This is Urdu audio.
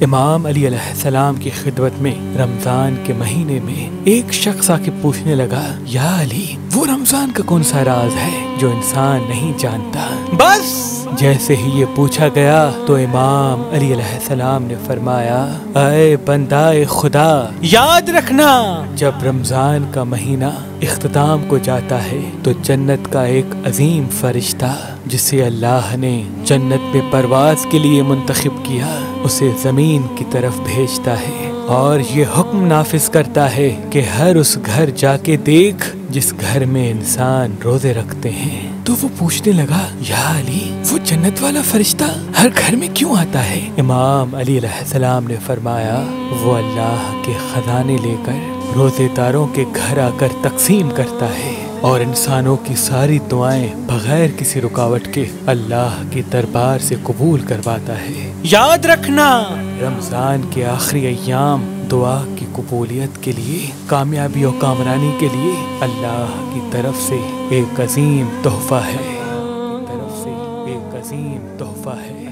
امام علی علیہ السلام کی خدمت میں رمضان کے مہینے میں ایک شخص آ کے پوچھنے لگا، یا علی، وہ رمضان کا کون سا راز ہے جو انسان نہیں جانتا؟ بس جیسے ہی یہ پوچھا گیا تو امام علی علیہ السلام نے فرمایا، اے بندہ خدا، یاد رکھنا جب رمضان کا مہینہ اختتام کو جاتا ہے تو جنت کا ایک عظیم فرشتہ جسے اللہ نے جنت میں پرواز کے لیے منتخب کیا اسے زمین کی طرف بھیجتا ہے اور یہ حکم نافذ کرتا ہے کہ ہر اس گھر جا کے دیکھ جس گھر میں انسان روزے رکھتے ہیں۔ تو وہ پوچھنے لگا، یا علی، وہ جنت والا فرشتہ ہر گھر میں کیوں آتا ہے؟ امام علی علیہ السلام نے فرمایا، وہ اللہ کے خزانے لے کر روزے داروں کے گھر آ کر تقسیم کرتا ہے اور انسانوں کی ساری دعائیں بغیر کسی رکاوٹ کے اللہ کے دربار سے قبول کرواتا ہے۔ یاد رکھنا، رمضان کے آخری ایام دعا کی قبولیت کے لیے، کامیابی و کامرانی کے لیے اللہ کی طرف سے ایک عظیم تحفہ ہے، ایک عظیم تحفہ ہے،